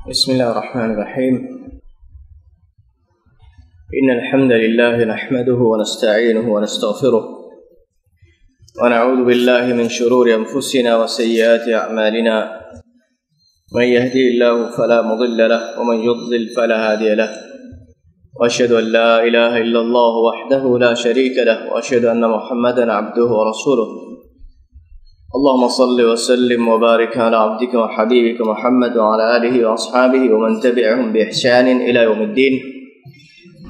بسم الله الرحمن الرحيم. إن الحمد لله نحمده ونستعينه ونستغفره ونعوذ بالله من شرور أنفسنا وسيئات أعمالنا. من يهدي الله فلا مضل له ومن يضلل فلا هادي له، وأشهد أن لا إله إلا الله وحده لا شريك له، وأشهد أن محمدا عبده ورسوله. اللهم صل وسلم وبارك على عبدك وحبيبك محمد وعلى آله وأصحابه ومن تبعهم بإحسان إلى يوم الدين.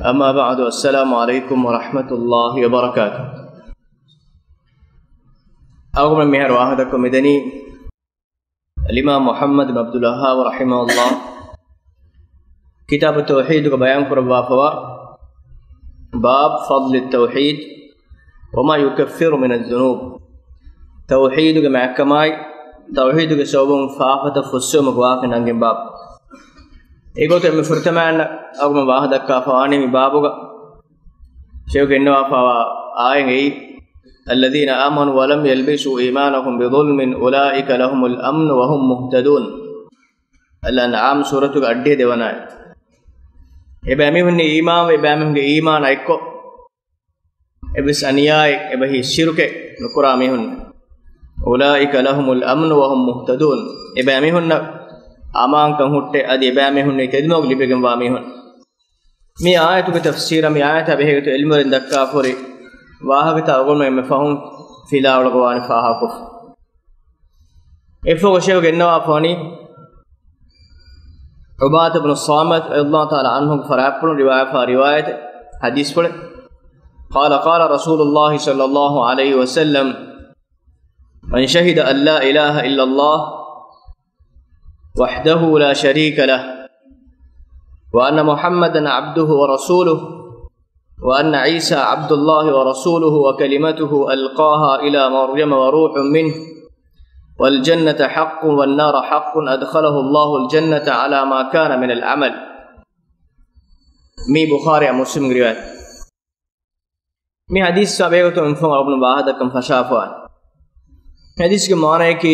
أما بعد، السلام عليكم ورحمة الله وبركاته. أقوم مهر واحدكم مدني الإمام محمد بن عبد الوهاب رحمه الله كتاب التوحيد بيان قربا فوا باب فضل التوحيد وما يكفر من الذنوب. توحيد معكماي توحيد سوبون فافة فسوم قواك نانجم باب إيقوت مفرتمان أقوم واحدك فواني بابوغا شيوك إنوا فوا آين الذين آمنوا ولم يلبسوا إيمانهم بظلم أولئك لهم الأمن وهم مهتدون. الأنعام سورة أدي ديواناي إباميهن إيمان إباميهن إيمان أيكو إبس أنياي إبهي الشرك نقراميهن أولئك لهم الأمن وهم مهتدون. إباميهن أمان كم هُتّ أدي إباميهن تدمغ لبيجن واميهن. مي آية كتفسير مي آية بهيت علم الدكّا فوري واها بتاعون ما مفهوم في لا ولا قوان فاها كف. إفوق شيء وجنوا أفاني عبادة بن الصامت الله تعالى عنهم فرابون رواية حديث فل قال رسول الله صلى الله عليه وسلم: من شهد أن لا إله إلا الله وحده لا شريك له وأن محمدا عبده ورسوله وأن عيسى عبد الله ورسوله وكلمته ألقاها إلى مريم وروح منه والجنة حق والنار حق أدخله الله الجنة على ما كان من العمل. مي بخاري مسلم رواية. مي حديث سابقة من فم ابن باهدكم فشافوان. حديث کے معنی ہے کہ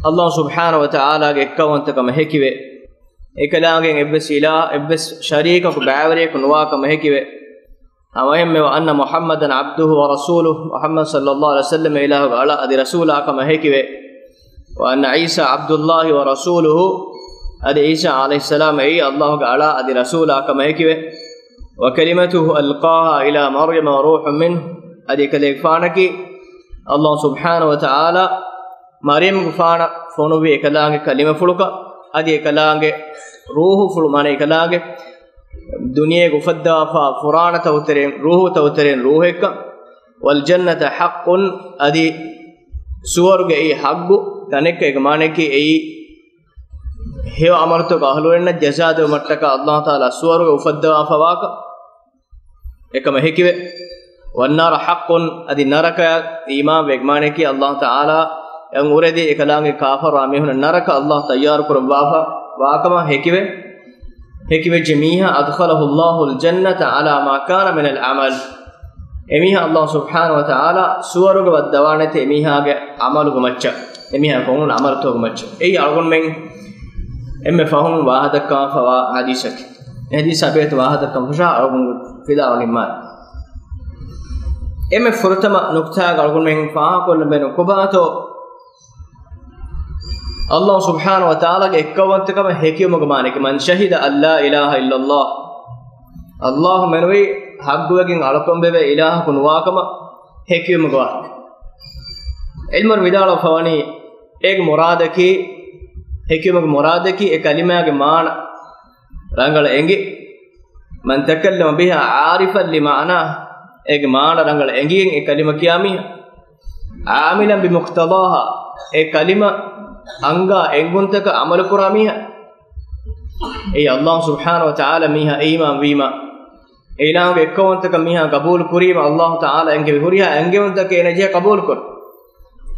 اللہ سبحانہ وتعالی کے اکوانتکم حکیوے اکلاغیں ابس الہ ابس شریک کو باوری کو نواکم حکیوے امہم وان محمد عبده ورسوله محمد صلی اللہ علیہ وسلم الہ علی ادی رسول کم حکیوے وان عیسی عبد الله ورسوله ادی عیسی علیہ السلام ای اللہ علی ادی رسول کم حکیوے وکلمته القاها الى مریم وروح منه ادی کلیفانکی الله سبحانه وتعالى مريم غفانا فونوبي اكلانge kalima fuluka adi ekalانge ruhu fulu mane ekalانge duniye gufadda fa qur'ana tawteren ruhu ekka wal jannata haqqun adi suwarge ei haggu tanekka ek mane ki ei hewa amarto ka ahluwenna jazaa mattaka Allah taala suwarge ufadda fa waka ekama hekiwe والنار حق ادي نرك ایمان وگمانے کی اللہ تعالی ان اوردی اکلانگے کافر رامہن نرک اللہ تیار کربافا واکما ہکیوے جمیعا ادخلہ اللہ الجنۃ علی ما کان من العمل. امیہا اللہ سبحانہ وتعالی سورگ ودوانتے امیہا گے عمل گمچ امیہا کون عمل تو گمچ ای ارگن من ام فهم واحد کا فوا حدیثک حدیث ابیت واحد کا فشا ارگن فلا ولما ام فرتما نقطه غلغل من فاه كل بين كباتو الله سبحانه وتعالى اكونتكم حكيم مغمانك من شهد ان لا اله الا الله الله منوي حقوقين علكم به اله كنواكم حكيم مغوا علم الوداع فواني ایک مراد کی حكيم مراد کی ایک کلمہ کے معنی رنگل انگی من تکلم بها عارفا لمعناه ایک معنی رنگل انگین ایک کلمہ کیامی عاملا بمقتضاها ایک کلمہ انگا انگن تک عمل کرامی ہے ای اللہ سبحانہ وتعالی میہا ایمان ویما ایلام کے اکون تک میہا قبول کریم اللہ تعالی انگے بھوریا انگے تک انجے قبول کر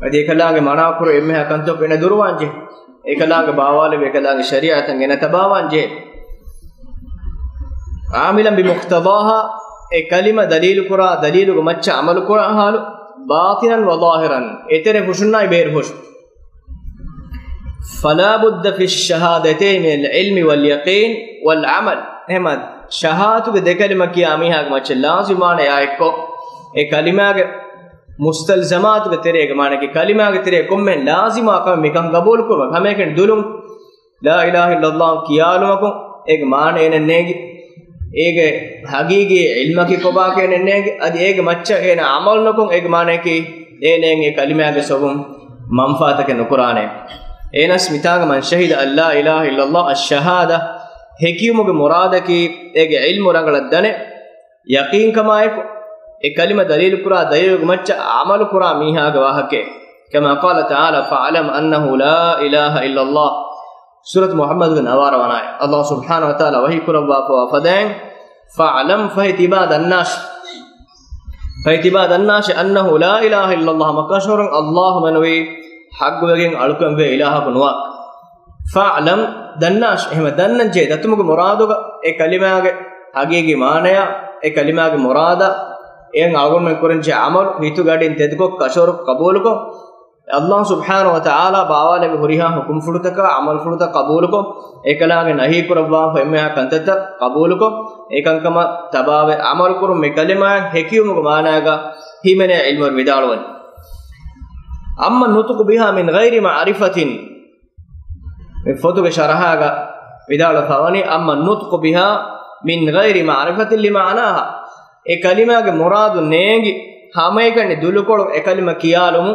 ادی کلانگے منا کر ایمہا کنتو پنے دروان جے ایکلانگے باوالے ایکلانگے شریعت انگے نتباوان جے عاملا بمقتضاها ඒ කලිම දලීල් කුරා දලීලුග මච්ච අමල් කුරා හාලු බාතිනන් වදාහිරන් එතර හුෂුන්නයි බේර හුෂ් فلا بد في الشهادتين من العلم واليقين والعمل එහෙම ශහාතුගේ දෙකලිම කියාමිහාග මච ලාසිමානේ ආයකෝ ඒ කලිමාගේ මුස්තල්සමාතුගේ තෙරේක මානගේ කලිමාගේ තෙරේ කොම්මෙන් ලාසිමා කම මිකම් ගබෝල් කොම හැමකෙන් දුලුම් ලා ඉලාහා ඉල්ලල්ලාහ් කියාලුමකෝ ඒක මානේ නෙන්නේගේ ඒක හගීගේ ඉල්මකේ කොබා කෙනෙන්නේගේ අද ඒක මච්ච එන අමල් නකොන් ඒක මානේ කි එනෙන් ඒ කලිමාගේ සොබුම් මන්ෆාතක නුකුරානේ එනස් මිතාග මන් ෂහීද අල්ලා ඉලාහා ඉල්ලල්ලාහ් අෂ්ෂහාදා hekiumuge muradaki ege ilmu rangala dane yaqeen kamaayko e kalima dalil kura dayuge macca amalu kura mihaga wahake kama qala ta'ala fa'lam annahu la ilaha illa allah surat muhammad bin awara wanay allah subhanahu wa ta'ala wahi kurabba fa fadan fa'lam fahitibad annash annahu la ilaha illa allah makashurun allah manwi hagwegen alukan ve ilaha kunwa fa'lam dannash ehma dannan je datumuge muraduga e kalimaage hagege maanaya e kalimaage murada en agun men korenje amal hitu gadin tedko kashor qabuluko allah subhanahu wa ta'ala baawale be horiha hukum fulutaka amal fuluta qabuluko e kalage nahi kurabwa femme kantata qabuluko ekankama tabawe amal kurum me kalima hekiyumuge maanaga himene ilmur vidalwan amma nutuqu biha min ghairi ma'rifatin من فوتوك شرحاga vidala fawani amma nutqu biha min ghairi ma'rifatin li ma'naha e kalimage muradu neengi hamayekani dulukolu e kalima kiyalumu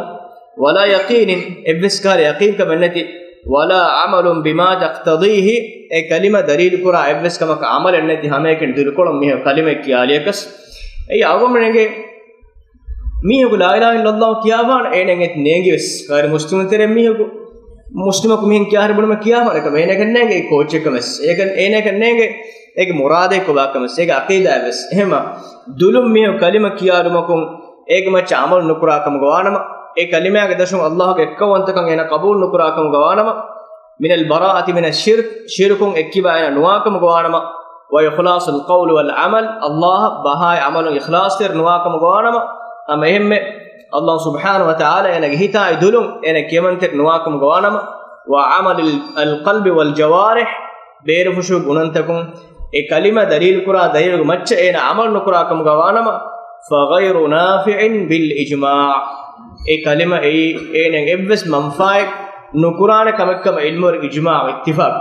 wala yaqinin ebbiskar yaqin ka mennati wala amalun bima taqtadihi e kalima dalil kura ebbiskama ka amal ennati hamayekani dulukolu mi kalima kiyaliyakas ei agomnenge mihugo la ilaha illallah kiyawan enen et neengi wes gar muslimun tere mihugo मुस्लिम को मिहिं क्या हर बुन में किया हमारे कम एने करने के कोच कमस एक एने करने के एक मुरादे को बाकमस एक अकीदा है बस हेमा दुलुम में कलिमा किया रुमकुम एक में चामल नुकुरा कम गवानम एक कलिमा के दशम अल्लाह के कवंत कं एना कबूल नुकुरा कम गवानम मिन अल बराअति मिन अश-शिर्क शिरकुम एक्किबा एना नुवाकम गवानम व इखलास अल क़ौल वल अमल अल्लाह बहाय अमल इखलास ter नुवाकम गवानम am ehme Allah subhanahu wa ta'ala ena hita idulum ena kemantek nuwakum gawanama wa amal al qalbi wal jawarih beerfushu gunantakum e kalima dalil kura dayugo macca ena amal nukura kam gawanama fa ghayru nafi'in bil ijma' e kalima enen evves manfaik nukurane kamekkam ilmur ijma' ittifaq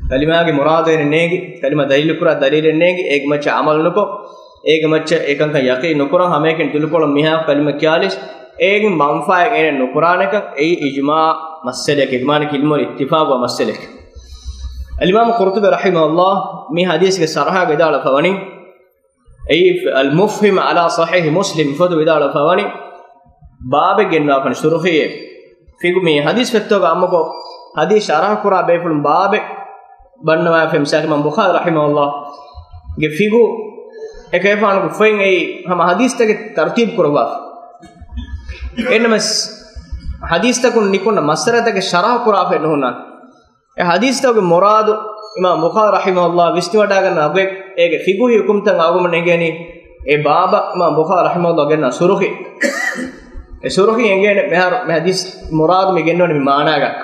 kalimage murad ene negi kalima dalil kura dalil negi ek macca amal nuko ඒක මච්ච ඒකංක යකේ නොකරන් හැමකෙන් තුලකොළ මිහා කලිම කියාලිස් ඒක මන්ෆාය ගෙන නොකරානක ඒ ඉජ්මා මස්සලක ඉජ්මාන කිල්මෝ ඉත්තිෆාق වමස්සලක الامام قرطبي رحمه الله මේ හදීස් එක සරහා ගදාලා පවණි ඒ المفهم على صحيح مسلم فدو ගදාලා පවණි බාබෙ ගෙන්වා පණ සුරුහියේ ෆිගු මේ හදීස් ෆෙත්තෝග අම්මකෝ හදීස් සරහා කුරා බේෆුල් බාබෙ බන්නවා ෆෙම් සාක ඉමාම් බුඛාරි رحمه الله ගේ ෆිගු ekefan ko fein ei hama hadis tage tartib kurwa enmas hadis takun nikonna masara tage sharah kura fe nohna e hadis tage murad imam bukhari rahimahullah visniwada ganna abe ege figu hukum tan agum negeni e baba imam bukhari rahimahullah ganna suruhi e suruhi engene mehar me hadis murad me gennone me maana gak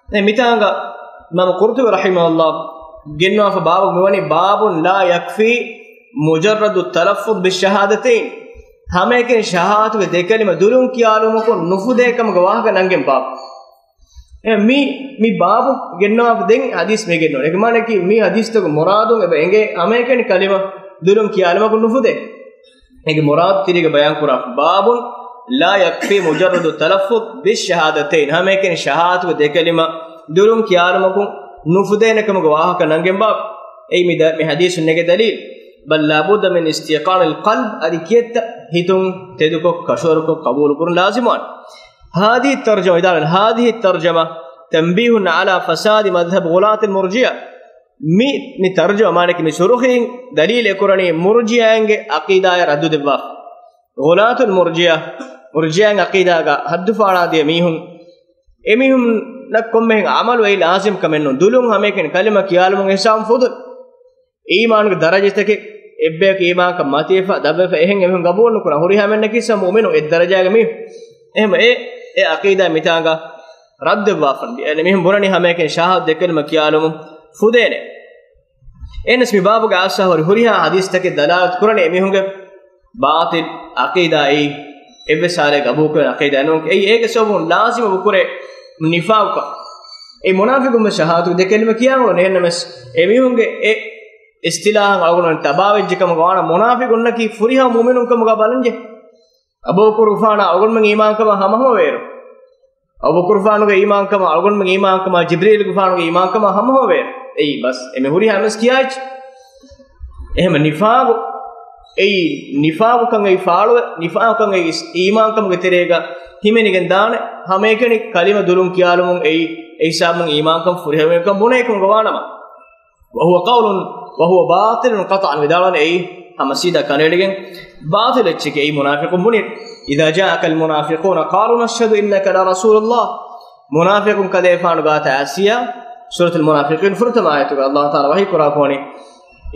e mitanga imam qurtubi rahimahullah genna fa baba mewani babun la yakfi मुजर्रद तलफ़्फ़ुज़ बिश्शहादतैन हमें के शहादत वे देखली में दुरुं कियालुम को नुफुदे कम गवाह का नंगे बाप मी बाबू गिन्नो आप दें हदीस में गिन्नो एक माने कि मी हदीस तो मुरादों में बेंगे हमें के कलिमा दुरुं कियालुम को नुफुदे एक मुराद तेरे के बयान कुरा बाबुन ला यक्फी मुजर्रद तलफ़्फ़ुज़ बिश्शहादतैन हमें के शहादत वे देखली में दुरुं कियालुम को नुफुदे ने कम गवाह का नंगे बाप ऐ मी हदीस सुनने के दलील بل لابد من استيقان القلب أريكيت هيتم تدكو كشوركو قبول كون لازمان هذه الترجمة تنبيه على فساد مذهب غلاة المرجئة مي ترجمة مانك مي سرخين دليل يكرني مرجئة عقيدة رد دبا غلاة المرجئة مرجئة عقيدة حد فانا دي ميهم نكم مهن عمل وهي لازم كمنو دلون هميكن كلمة كيالمون حسام فضل ईमान के दरजे तक एब्बे के ईमान का मतीफा दबे फे एहन एहन कबूल नुकुरा हुरी हमें नकिस मुमिनो ए दरजा के मी एहम ए अकीदा मितांगा رد وافن يعني مهم برني هميكن شاهد دكلمة كيالهم فودينه إنس مبابك عاسه ورهوريها حديث تك دلالة كرني مهمك باطل عقيدة أي إبسالك أبوك عقيدة أنك أي سبب لازم بكرة نفاق أي منافق من شهادة دكلمة كيالهم نهنمس مهمك استلاح أقولون تباوج كم قانا منافق أنك فريها مؤمن كم قابلنجه أبو كرفانا أقول من إيمان كم هم ويرو أبو كرفانو के ईमान कमा अगुन में ईमान कमा जिब्रील गुफानो के ईमान कमा हम होवे ए बस एमे हुरी हमस कियाच एम निफाग कंगे फालो निफाग कंगे ईमान कम के तेरेगा हिमेनि गंदान हमें के कलिमा दुलुम कियालुम ए साब में ईमान कम फुरी हमें कम बुने कम गवानमा वहुव कौल वहुव बातिल قطعا विदालन ए हम सीधा कनेडिगन बातिल अच्छे के मुनाफिक बुने إذا جاءك المنافقون قالوا نشهد إنك لرسول الله منافق كذيفان قات آسيا سورة المنافقين فرتم آياتك الله تعالى وحي قرآن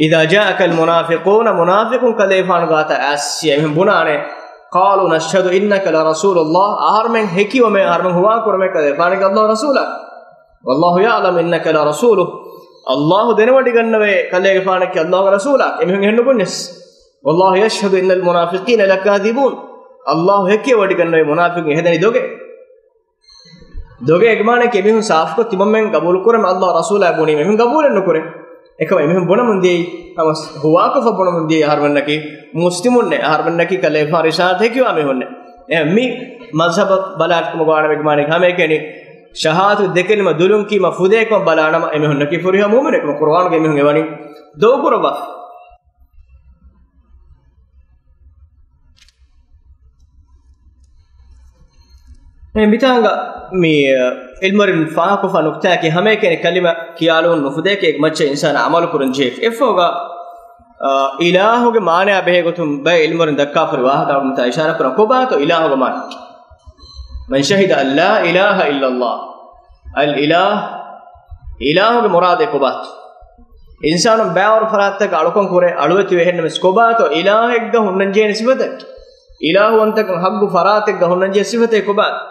إذا جاءك المنافقون منافق كذيفان قات آسيا من بنانه قالوا نشهد إنك لرسول الله أهرمن هكي ومن أهرمن هوا كرمه كذيفان الله رسولا والله يعلم إنك لرسوله الله دنوادي قنوه كذيفانك الله رسولا إمهم هنو بنس والله يشهد إن المنافقين لكاذبون الله هكي ودي करने मुनाफिक हेदनी दोगे एक माने के बिहु साफ को तिममें कबूल करे अल्लाह रसूल है बोनी में कबूल न करे एक में बोना मुंदी हम हुआ को फबोना मुंदी हर बन्ना की मुस्लिमुन ने हर बन्ना की कले फारिशात है क्यों हमें होने मी मजहब बलात को मगाना एक माने हमें के नहीं शहादत देखने में दुलुम की मफूदे को बलाना में होने की फुरिया मोमिन को कुरान के में होने वाली दो कुरबा मितांगा मी इल्मरिन फाको फनुक्ता कि हमें के कलिमा कियालोन नफुदे के एक मच्चे इंसान अमल करन जे एफोगा इलाहो के माने अबे को तुम बे इल्मरिन दक्का पर वाह दा उनता इशारा पर को बा तो इलाहो के मान मन शहीद अल्ला इलाहा इल्ला अल्लाह अल इलाहो के मुराद को बात इंसान बे और फरात तक अड़कों करे अड़वति वेहन में को बा तो इलाह एक ग हुनन जे निस्बत इलाहो अंतक हक फरात एक ग हुनन जे सिफत को बात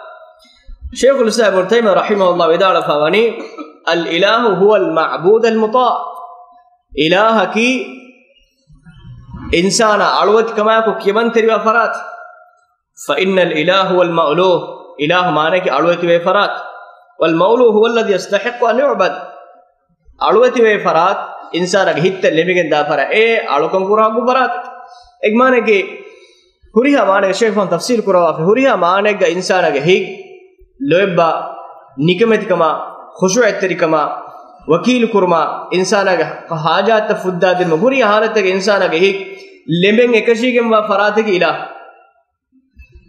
शेख الإسلام ابن تيمية رحمه الله وإدارة فواني الإله هو المعبود المطاع إله كي إنسان علوت كما يكو كيمن تريوا فرات فإن الإله هو المألوه إله معنى كي علوت وفرات والمولو هو الذي يستحق أن يعبد علوت وفرات إنسان هيت لميكن دا فرا علوكم قرآن فرات एक माने कि हुरिया माने शेख फन तफसीर करवा हुरिया माने का इंसान के हिग लोबा निकमतिकमा खुशुअतरिकमा वकील कुरमा इंसान के हाजात फुद्दाद मगुरी हालत के इंसान के हिग लेमें एकशी के वा फरात की इला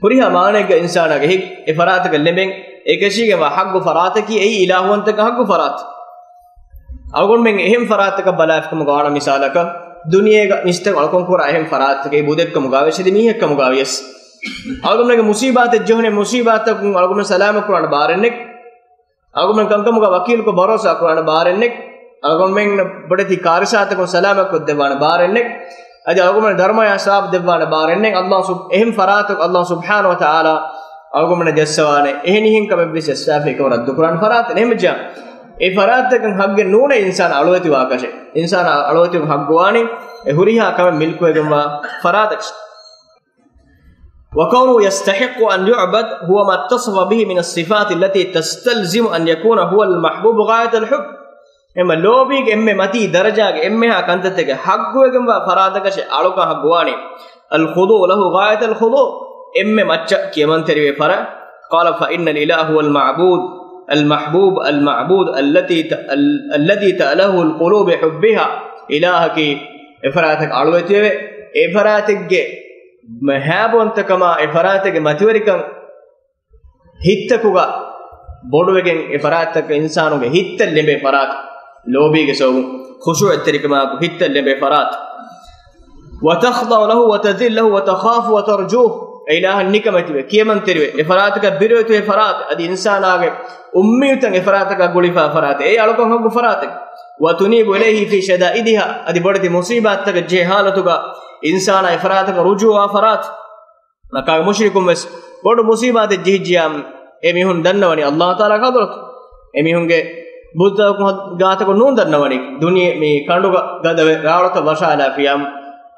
हुरिया माने का इंसान के हिग फरात के लेमें एकशी के वा हक फरात की ए इलाहवंत का हक फरात अगुन में अहम फरात का बलाफ का मुगाना मिसाल का दुनिया का निश्चित अलकों को अहम फरात के बुदेक का मुगावे से दिमी है का मुगावियस अगुन में मुसीबत जो ने मुसीबत को अगुन में सलाम कुरान बारनिक अगुन में कम का वकील को भरोसा कुरान बारनिक अगुन में बड़े थी कारसात को सलाम को देवान बारनिक अज अगुन में धर्म या साब देवान बारनिक अल्लाह सुब अहम फरात अल्लाह सुब्हानहु व तआला अगुन में जस्सवाने एहनी हिं का बिस साफे को रद्द कुरान फरात ने मजा ए फरात तक हग नूने इंसान अलवति वाकशे इंसान अलवति हग गुवानी ए हुरिहा कम मिल्क वेगवा फरात وكونه يستحق أن يعبد هو ما اتصف به من الصفات التي تستلزم أن يكون هو المحبوب غاية الحب إما لوبيك إما متي درجة إما كنتك حق وكما فرادك شيء علوك حقواني الخضوع له غاية الخضوع إما متى كمان تري فرا قال فإن الإله هو المعبود المحبوب المعبود الذي تأله القلوب حبها إلهك إفراتك علوتي إفراتك महबोंत कमा इफरात के मतिवरिकं हित्तकुगा बोडुवेगें इफरात के इंसानों के हित्त लेबे फरात लोबी के सो खुशू तरीकमा को हित्त लेबे फरात वतखदा له वतذل له वतखाफ वतरजुह इलाह निकमतिवे कियमन तेरिवे इफरात का बिरोते फरात अदि इंसान आगे उम्मीतन इफरात का गुलिफा फरात ए अलको हग फरात वतुनीब इलैहि फी शदाइदिहा अदि बड़ती मुसीबत तक जे हालतुगा इंसान इफरात का रुजू फरात नका मुशरिकुम बस बड़ मुसीबत जिहजियाम emihun dannawani Allah taala hadratu emihunge buddha gaata ko nun dannawani duniya me kanduga gadawe rawata washala fiyam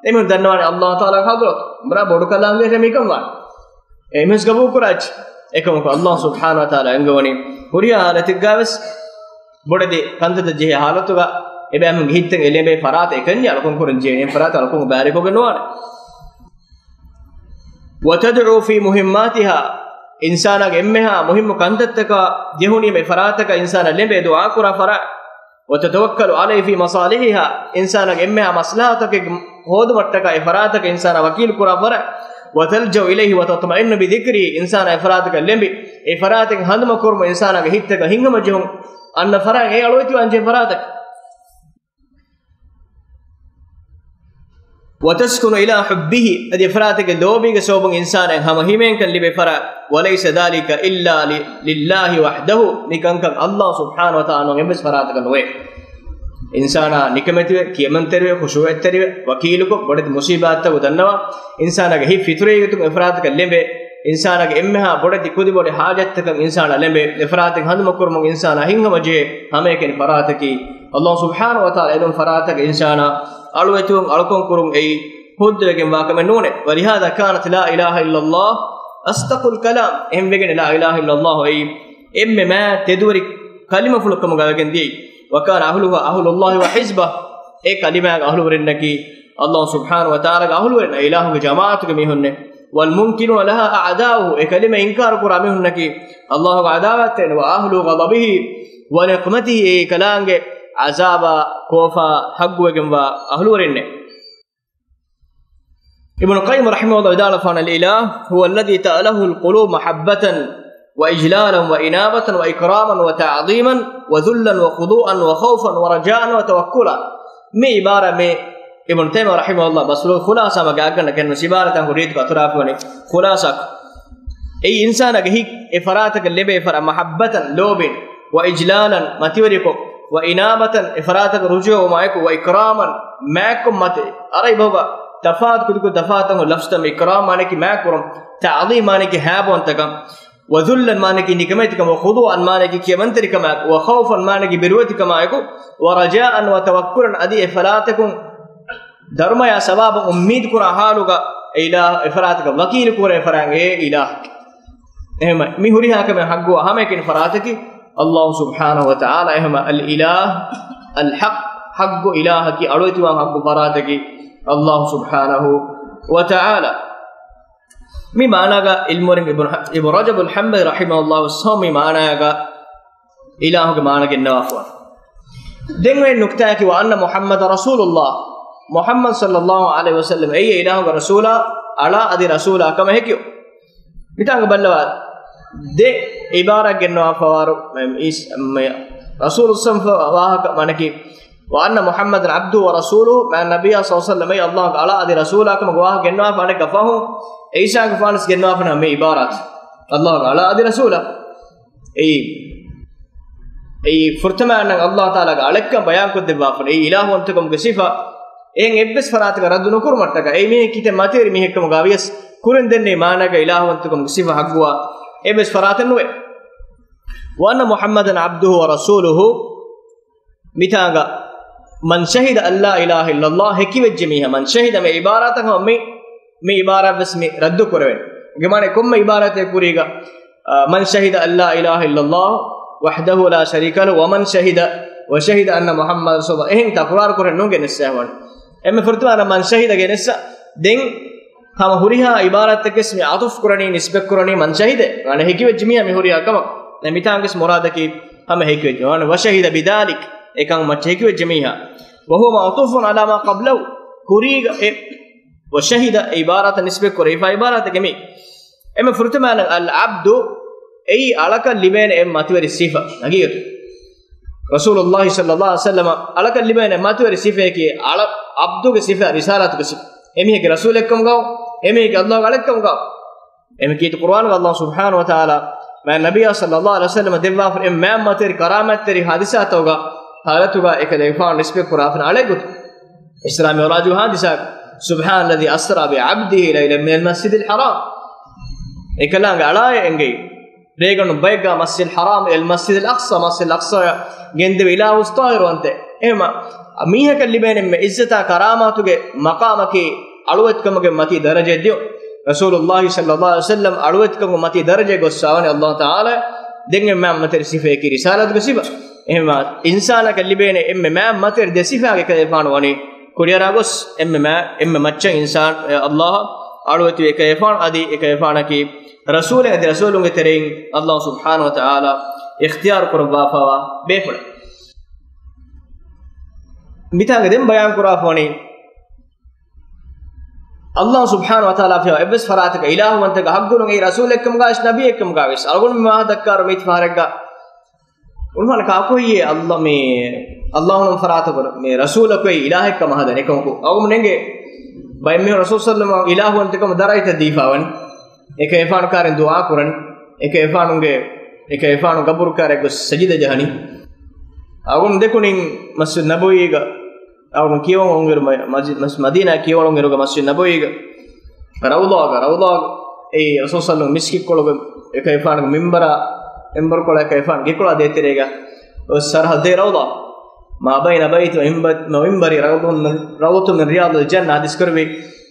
emihun dannawani Allah taala hadratu mara bodu kalangeemikamwa emis gabu kurach ekam ko Allah subhanahu wa taala engawani huriya halatigaves bodade kandada je halatuga ebam gihitten elembe farata ekanya alkon kurun je em farata alkon baare ko genwana wa tad'u fi muhimmatiha insana gemmeha muhimmu kantattaka jehuni me farataka insana lembe du'a kura fara wa tatawakkalu alayhi fi masalihiha insana gemmeha maslahataka hodu mattaka e farataka insana wakil kura fara wa taljau ilayhi wa tatma'innu bi dhikri insana e farataka lembe e farataka handuma kurmu insana ge hittaka hingama jehun anna fara e aloyti anje farataka وتسكن إلى حبه أدي فراتك دوبي كسوبن إنسان هم همين كان لبي فرا وليس ذلك إلا لله وحده نكان كان الله سبحانه وتعالى يمس فراتك نوي إنسانا نكمتي كيمن تري خشوع تري وكيلك بدت مصيبات ودنوا إنسانا هي فطرة يتم فراتك لبي إنسانا إمها بدت كودي بدت حاجات كان إنسانا لبي فراتك هذا مكرم إنسانا هينهم جه همين كان فراتك الله سبحانه وتعالى إنهم فراتك إنسانا alwaytum alkon kurum ei hudregen wakame nune walihada kanat la ilaha illa allah astaqul kalam em wegen la ilaha illa allah ei emme ma teduri kalima fulukam gagen di wa kana ahluha ahlullah wa hizba e kalima ahluwrennaki allah subhanahu wa taala ahluwren ilahu jamaatuge mihunne wal mumkinu laha a'daahu e kalima inkar kurame hunnaki allah a'daawat wa ahlu ghadabihi wa niqmatihi e kalange azaba kofa hagwegen wa ahluwrenne ibn qayyim rahimahullah ta'ala fana al-ilah huwa alladhi ta'alahu al-qulub mahabbatan wa ijlalan wa inabatan wa ikraman wa ta'ziman wa dhullan wa khudu'an wa khawfan wa raja'an wa tawakkulan me ibara me ibn taymiyah rahimahullah baslu khulasa ma gaagana kenno sibaratan ko reetu aturafani khulasa ei insana ge hik e farata ge lebe fara mahabbatan lobin wa ijlalan matiwariko wa inabatan ifrataka ruju'u ma'aku wa ikraman ma'akum mate arai baba tafaat kudiku tafaatan lafzam ikram mane ki ma'akum ta'zim mane ki habontakam wa dhullan mane ki nikamatikam wa khudu'an mane ki kiyamantarikam wa khawfan mane ki birwatikam ma'aku wa raja'an wa tawakkulan adi ifratakum dharma ya sabab ummid kura haluga ilah ifrataka wakil kura ifarange ilah ehma mi huriha kame haggo hame kin farataki الله سبحانه وتعالى إهما الإله الحق حق إلهك أرويتوا حق فراتك الله سبحانه وتعالى مي معناها المورين ابن رجب الحنبلي رحمه الله والسومي معناها إلهك معناها النوافع دنوين نكتاك وأن محمد رسول الله محمد صلى الله عليه وسلم أي إلهك رسولا على أدي رسولا كما هيكيو بتاعك بلوات de ibara genwa fawaru is rasul sallallahu alaihi manaki wa anna muhammadan abdu wa rasuluhu ma nabiyya sallallahu alaihi wasallam allah ala adi rasulaka ma gwa genwa fane kafahu isa ka fanes genwa fana me ibarat allah ala adi rasula ei furtamana allah taala ga alakka bayan ko debba fane ei ilahu antakum ge sifa en ebbes farata ga raddu nukur mattaka ei me kite materi me hekkam ga vies kuren denne maanaga ilahu antakum ge sifa hagwa ebes faratan nuwe wa anna muhammadan abduhu wa rasuluhu mitanga man shahida an la ilaha illa allah hekiwejje miha man shahida me ibaratan me ibara basmi raddu korwen gemane komme ibarate kuriga man shahida an la ilaha illa allah wahdahu la sharika lahu wa man shahida wa shahida anna muhammadan sallallahu alaihi wasallam takrar koren no genessawan emme furtwana man shahida genessa den kama huriha ibarat tekesmi atuf kurani nisbek kurani man shahide ane hekiwejje miha me huriha kama nemitanges muradaki hama hekiwejje ane wa shahida bidalik ekang ma hekiwejje miha wa huwa ma'tufun ala ma qablahu kuriga wa shahida ibarat nisbek kuri fa ibarat gemi emme furtwana al abdu ei alaka libene em matveri sifa nagiyatu rasulullah sallallahu alaihi wasallam alaka libene matveri sifa ki ala abdu ge sifa risalatu ge sifa emi ke rasul ekkam gaw emi ke allah alakam gaw emi ke qur'an ga allah subhanahu wa taala ma nabiy sallallahu alaihi wasallam devwa for em ma matveri karamat teri hadisat hoga halatuga ekale fa nisbe qur'an alegut islami waraju hadisa subhan alladhi asra bi abdihi layla min al masjid al haram ekalanga alaya engei reganu bayga masjid haram el masjid al aqsa gende ilahu ustahiru ante ema mihaka libene me izzata karamatuge maqamaki aluwetkamage mati daraje dio rasulullah sallallahu alaihi wasallam aluwetkamu mati daraje gossawani allah taala denge mam mater sife ki risalat go siba ema insana ka libene emme mam mater de sifa ge kay fanu wani kuriyara gos emme macca insan allah aluweti ekay fan adi ekay fanaki rasulunge terein allah subhanahu wa taala ikhtiyar kurba fawa beful mitanga dem bayan kura foni Allah subhanahu wa ta'ala fiya ebbes farataka ilahu wantaka haggulun ei rasul ekkam gaas nabi ekkam gaas algun ma dakkar mit faragga unhan ka koiye Allah me Allahun farataka me rasul ko ilahu ekkam hadan ekam ko agum nenge bay me rasul sallallahu alaihi ilahu wantakam daraita difawan eke efan karen dua kurani eke efanu gabur kare go sajida jahani agum dekunin masjid nabawiga awun kiyawon ongeru masjid madina kiyawon ongeru masjid nabawiga rawdaga ei rasul sallallahu miski kologa eke efanu member kola eke efan gikola deterega os sarhad de rawda ma bayna bayt wa minbari rawdatun min riyadul janna hadis karwe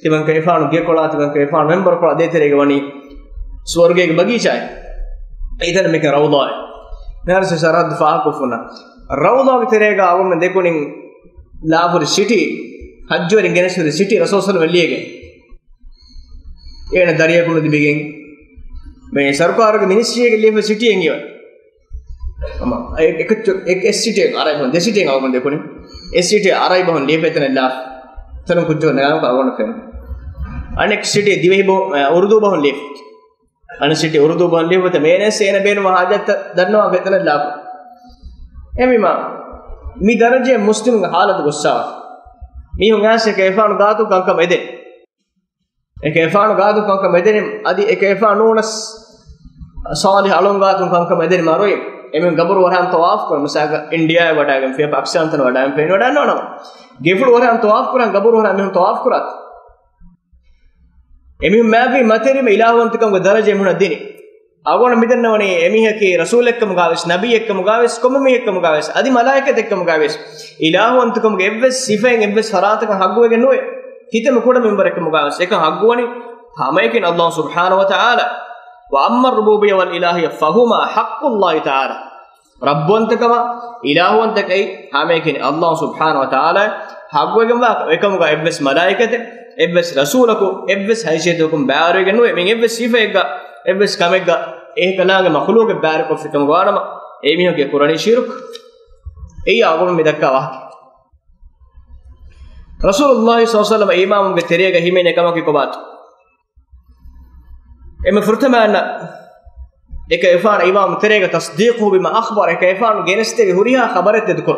timan ke efanu gikola timan ke efanu member kola deterega wani swargege bagicha idan meke rawda narse sarhad faaqufuna rawda terega awun dekunin Lahore city hajjori genesuri city rasul sallallahu alaihi wasallam ena dariya kunu dibigen me sarkarge ministry ge live city engiwa ama ek city arai bon de city awun dekuni city arai bon live etena la tanum kujjo nagam awun fen anek city divehi urdu bon live an city urdu bon live te menes ena benu hajat dannawa betena la emima mi daraje muslim halat gossawa mi hungase kefanu gaatu kankam eden ekefanu gaatu kankam eden adi ekefanu nas salih alon gaatu kankam eden maroi emen gaburu waran tawaf kor musaga india wadagam fe pakistan tan wadagam fe nodanno no gefulu waran tawaf kuran gaburu waran men tawaf kurat emen mavi materi me ilahuwantikam go daraje mun adini agona midannawani emihaki rasul ekkam gaves nabi ekkam gaves kommi ekkam gaves adi malaikat ekkam gaves ilahuwantukam ge evves sifen evves farataka hagguwege noy hitem koda member ekkam gaves ek hagguwani hamayekin allah subhanahu wa ta'ala wa amma rububiyya wal ilahiyya fahuma haqqullah ta'ala rabbwantakama ilahuwantakai hamayekin allah subhanahu wa ta'ala hagguwege wa ekam ga evves malaikat evves rasulako evves hayshetukum baarege noy men evves sifega ebbes kamegga ehkalaage makhluuge baare ko fitam gwanama emihoge qurani shirk ei agum medakka wa rasulullah sallallahu alaihi wasallam imamge terega himene kamaki kobat ema furtamana eka ifan imam terega tasdiqhu bima akhbara eka ifan geneste huriha khabaret dedkur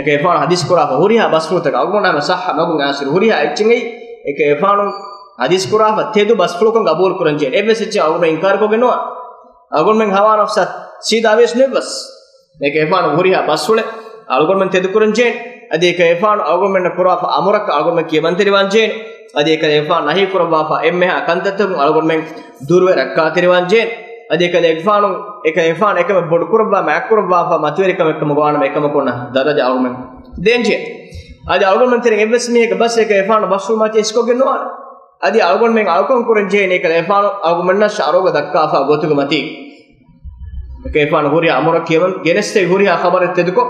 eka ifan hadis qura huriha basfutaka agumna ma sahha magun asir huriha echingai eka ifan hadis kurafa tedu bas flokan gabul kuranjen evesich aguna inkar ko genwa agun men hawan ofsat sida aves nebas nek efan huriha basule agun men tedu kuranjen ade ek efan agun men kurafa amurak agun men kiyamanteri wanjen ade ek efan nahi kurafa emmeha kantatum agun men durwe rakka teri wanjen ade ek efan ekam bod kurba mak kurba matweri kam ekam gwana ekam konna daraja agun men denje ade agun men teri evs me ek bas ek efan basul ma chesko genwa adi algon men algon kuranje ne kala efano algonna sharoga dakkafa gotugo mati ke efano huriya amura kiyeman geneste huriya khabar teduko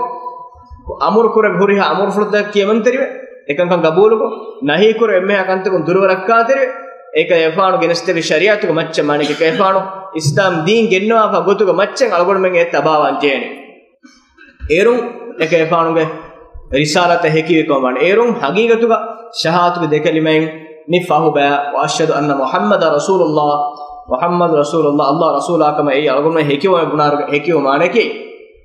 amur kur huriya amur fulda kiyeman terive ekan kan gabuluko nahi kur emme akantukun durwa rakka terive eka efano geneste vi shariatuko macca mane ke efano islam deen gennawa fa gotugo macca algon men et abawan jeni erun eka efano ge risalata hekiwe ko man erun hagigatuga shahatuge dekalimen nifahu ba wa ashhadu anna muhammada rasulullah allah rasulullah kama ei algon men hekiwa gunar hekiwa mane ke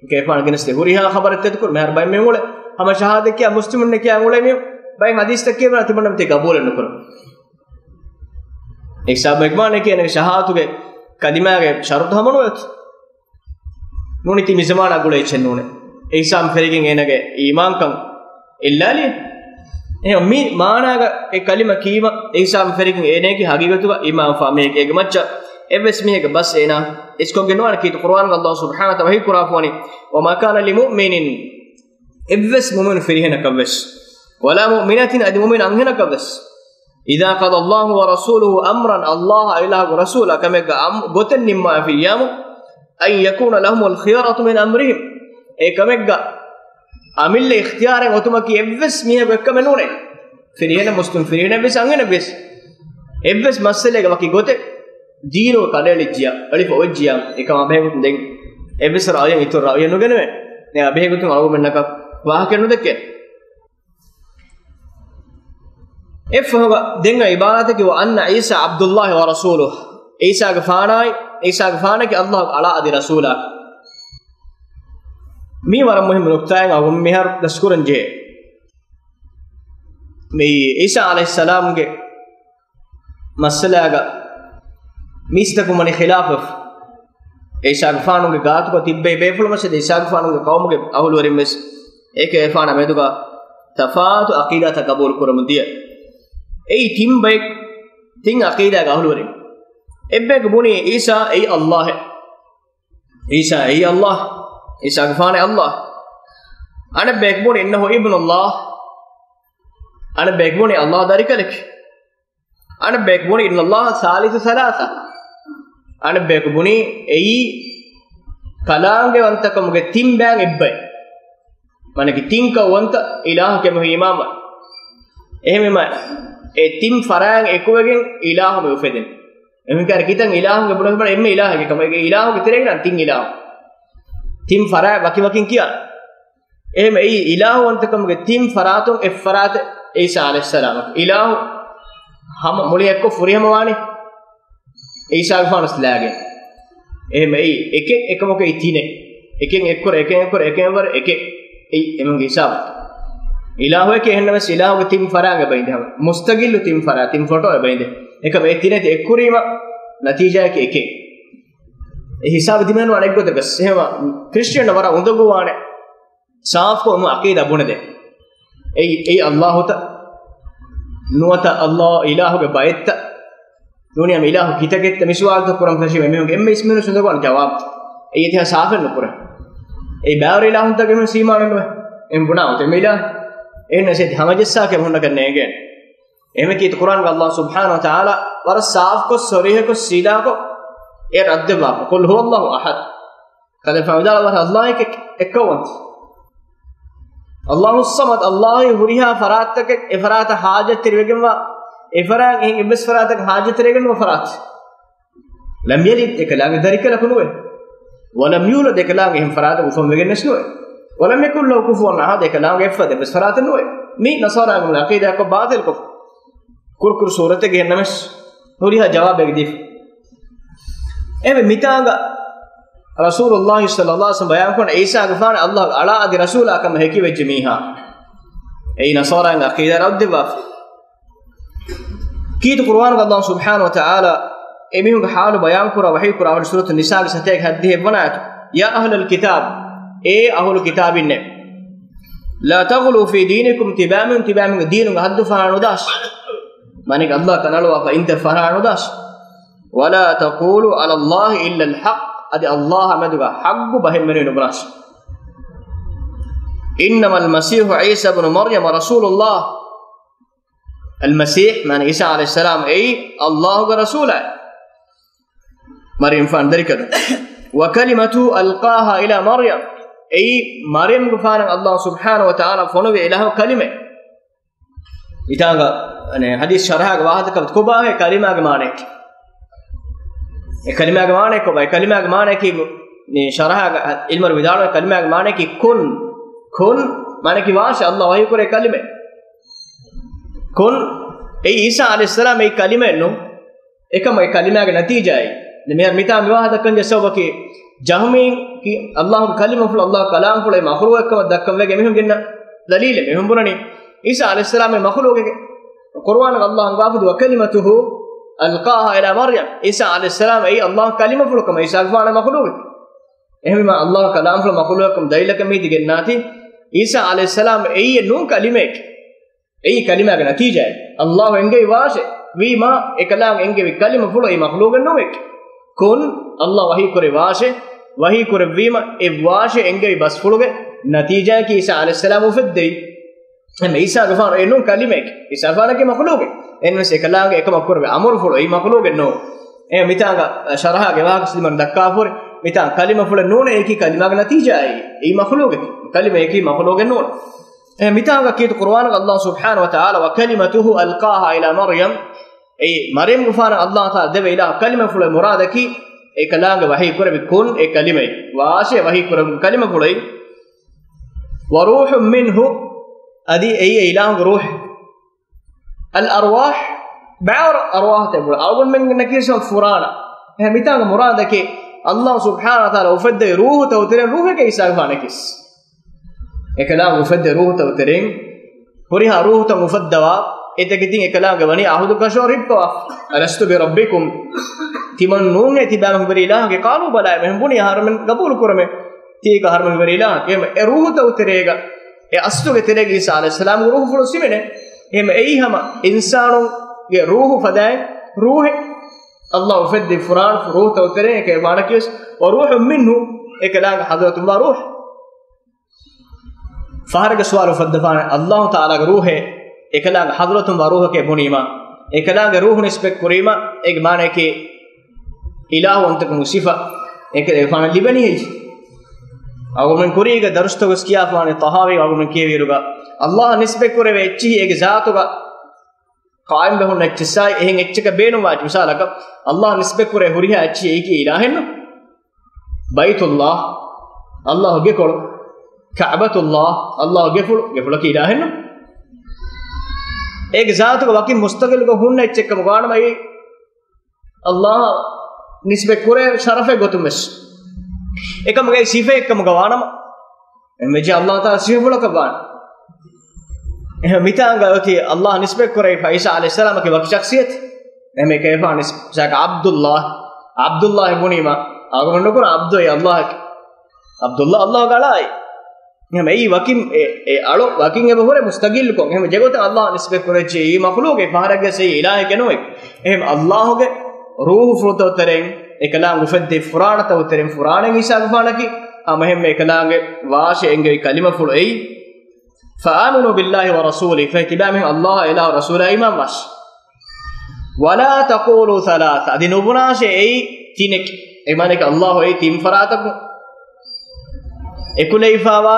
kefan geneste huriha khabarat tedukur mer bay me mule hama shahada kiya muslimun ne kiya mule me bay hadis tak kiya timanam te gabul nukur ek sab megmane ke ne shahadatu ge kadima ge sharut hamanu et nuni ti mizmana gule chennune exam ferigin enage iman kan illali mi maanaga e kalima kiima exam ferigin enegi hagigatuga imam fa me ege macca evs mihega bas ena isko genwan ki Qur'an Allah subhanahu wa ta'ala wahi kurafoni wa ma kana lil mu'minin evs mu'min firihena kavs wala mu'minatin adi mu'min anhena kavs idha qada Allah wa rasuluhu amran Allah ilahu rasula kamega goten nimma fi yam ay yakuna lahum al khiyaratu min amrihim e kamega amille ikhtiyaren otumaki evs mihega ekkame nune firihena muslim firihena bes angena bes evs masalega waki gote dino kadelijja alif ojjiya ekama behegutun den evs rayan itur rayan nugenwe ne abehegutun argumennaka wahakenu dekke efhoga denga ibarataki wa anna isa abdullah wa rasuluhu isa gafanaki allah ala adi rasula mi waram muhim nuktayen agum mihar daskuran je me isa alayhis salam ge masalaga mistaku mani khilafaf isa gafanu ge gaatu ko tibbe befulu masde isa gafanu ge qawm ge ahul warim mes eke efana meduga tafaatu aqida ta qabul kuramudiya ei timbe tin aqida ga ahul warim ebbe ge buni isa ei allah isa gafane allah ana bek buni innahu ibnullah ana bek buni allah darikalek ana bek buni inna allah salisu salasa ana bek buni ei kalange wantakamge timbang ebbe manaki tinka wanta ilah kemu imam ehmema e tim farang ekuwegen ilah me ufeden emikar kitan ilah ge bulan bana emme ilah ge kamege ilah ge teregen tin ilah tim fara wakin kiya ehme ei ilah wantakamge tim faratun e farat isa alayhis salam ilah ham muli ekko furihama wani isa gfanas lage ehme ei ekmoke itine eken ekkor eken war eke ei emunge hisab ilahu eke hennames ilahu tim faranga bainde ham mustaqillu tim fara tim photo e bainde eka me tineti ekkurima natija eke eke e hisab dimenu anek godagas ehma christian wara undugu wane saaf ko mu aqida bunede ei allah ta nuwata allah ilahu ge bayetta duniya me ilahu kitagetta miswal to kuram fashi me me emme ismenu sundagon jawab ei etha saafen nukura ei baawre ilahun ta ge seema nenu em buna te me ilah enna se hamajessa ke munna kanne ge ehme ki Qur'an ga Allah subhanahu wa ta'ala war saaf ko sorih ko sila ko e radde ba qul huwallahu ahad kale faudala war allah ke ekkawant Allahu samad Allah huriha faratak e farata hajat tirwegenwa e farang en ibs faratak hajat tirwegenwa farat lam yalid ekalang darikala kunwe walam yulad ekalang em farata ufam wegen nesnuwe walam yakul lahu kufuwan ahad ekalang efade ibs farata nuwe mi nasara ngum aqida ko batil ko kurkur surate ge names huriha jawab ege dif ebe mitanga Rasulullah sallallahu alaihi wasallam bayan kon Isa gafana Allah ala adi rasula kam heki wejje miha ei nasara nga aqida radde waf kit Qur'an ga Allah subhanahu wa ta'ala emihun ga halu bayan kura wahi kura awal surat an-nisa ge satek hadde banat ya ahlul kitab e ahlul kitabinne la taghlu fi dinikum tibamun dinun ga haddu faranu das manik Allah kanalu apa inta faranu das wala taqulu ala Allah illa al-haq adi Allah maduga haggu bahemmenu nubrash innamal masih Isa ibn Maryam rasulullah al-masih man Isa alayhis salam ay Allah ga rasula Maryam fan darikada wa kalimatu alqaha ila Maryam ay Maryam gufana Allah subhanahu wa ta'ala fonuge ilahu kalime itanga ane hadis sharha ga wahadaka ko ba hai kalima ga mane kalima ga mane ko bai kalima ga mane ki ni sharha ga ilmar vidal kalima ga mane ki kun mane ki washa Allah wahi kore kalime kun ei Isa alayhis salam ei kalime no ekam ei kalima ga natija ai me mita viwahada kan jasoba ki jahmin ki Allah kalima ful Allah kalam ful makhluq ekam dakkam wege mehun genna dalile mehun bunani Isa alayhis salam ei makhluq ge Qur'an ga Allah ngafudu wa kalimatuhu alqaha ila Maryam Isa alayhis salam ay Allah kalima fulukam Isa gfana makhluq ehma Allah kalam ful makhluqam dailaka me digennati Isa alayhis salam ay nu kalime ay kalima ga natija Allah enge washe wi ma ekalam enge wi kalima ful ay makhluq no ek kun Allah wahi kore washe wahi kore vima e washe engei bas fuluge natija ki Isa alayhis salam ufaddei me Isa gafan enun kalimek Isa fana ke makhluge enun se kalaange ekama korbe amur fulu ei makhluge no e mitanga sharaha ge waha musliman dakka pore mitan kalima fulu none eki kalima ge natija ei makhluge kalima eki makhluge no e mitanga ki Qur'an Allah subhanahu wa ta'ala wa kalimatuhu alqaha ila Maryam ei Maryam gafan Allah ta'ala deve ila kalima fulu muradaki e kalaange wahi korbe kun e kalimai washe wahi korbe kalima fulu wa ruhun minhu ادي اي اله روح الارواح بعر ارواح تقول اول من نكيس فرانا هم متى مرادك الله سبحانه وتعالى وفد روح توترين روح كيسا فانكس اكلام وفد روح توترين فريها روح تمفدوا اتكتين اكلام غني احد كشورب تو الست بربكم تمنون تبام بريلا قالوا بلا من بني هرمن قبول كرمه تيك هرمن بريلا ام روح توتريغا e astuge terege Isa alayhis salam ruhu fulu simene em eihama insanu ge ruhu fadai ruhe Allah ufaddi furan ruhu tawtere ke manakis wa ruhun minhu ekalaga hadratullah ruh faharga sual ufaddafana Allah taala ge ruhe ekalaga hadratullah ruh ke bunima ekalaga ruhu nisbek kurima ek mane ke ilahu antak musifa ek fana libani hai agumen kuriga darustogas kiya fane tahawi agumen kiyeviruga Allah nisbe kureve echi ege zaatuga qaim behun echisai ehin echika beenu waj misalaka Allah nisbe kure huriha echi eki ilahenno baitullah Allah ge kol ka'batullah Allah ge ful ki ilahenno ege zaatuga wakin mustaqil go hunna echika muganama ei Allah nisbe kure sharafe gotumes ekam ge sifa ekam gawanam emeje Allah taala sifa fulak gawan mitanga oti Allah nisbe kore fa Isa alayhis salam ke waqt shakhsiyat eme ke fa nisbe Abdullah bunima agonno ko abdu Abdullah Allah galai eme ei wakim e alo wakin ebe hore mustaqil ko eme jegote Allah nisbe kore je ei makhluq e faharage se ilahe kenoy em Allah ge ruh fruto tereng ekalaang ufaddi furana tawterin furana Isa gfanaki amahem ekalaange washe enge kalima fulu ei fa aminu billahi wa rasuli fa itibamihim Allah ila rasul imam wash wala taqulu thalatha adinubunashe ei tinek emaneka Allah ei tim farataku ekulaifawa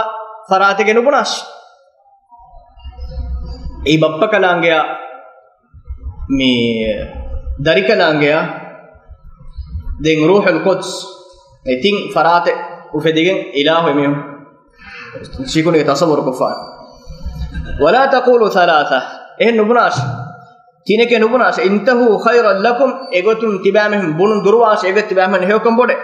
faratege nubunash ei bappa kalaangeya me darikalaangeya den ruhul quds etin farate ufedigen ilahu emihu sikune tasawwur ko fa wala taqulu thalatha nubunash tineke nubunash intahu khayran lakum egotum tibamehum bunun durwash egot tibamhen heokum bode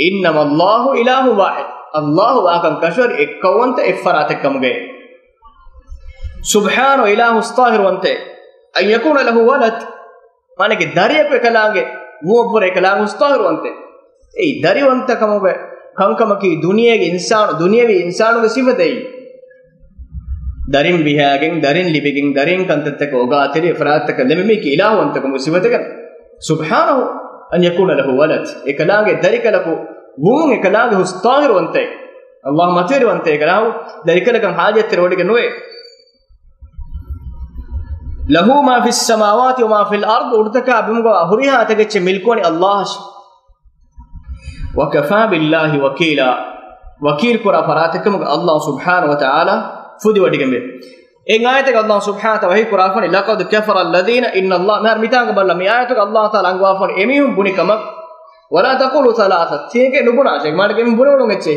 innama Allahu ilahu wahid Allahu akam kashar ekkawanta farate kamuge subhanahu ilahu astahir wante ay yakuna lahu walad maneke dariyaku ekalaange muwabure kalam mustahir wante ei dariwanta kamuge kankamaki duniyege insanu ge sifadei darin bihagen darin libegen darin kantattaka ogaateri faraataka lememi ki ilahu anta kamu sifataka subhanahu an yakuna lahu walad ekalaange darikalaku wum ekalaange mustahir wante Allah materi wante ekalaange darikalakan haajatter odige noe له ما في السماوات وما في الأرض ارتكى بمغوا هريها تجتش ملكوني الله وكفى بالله وكيلا وكيل كرا فراتكم الله سبحانه وتعالى فدي وديكمبه ان آياتك الله سبحانه وتعالى كرا فني لقد كفر الذين ان الله نار ميتاغ بل من آياتك الله تعالى انغوا فني اميهم بنيكم ولا تقولوا ثلاثه تيكه نبنا شيء ماركم بنولو مچي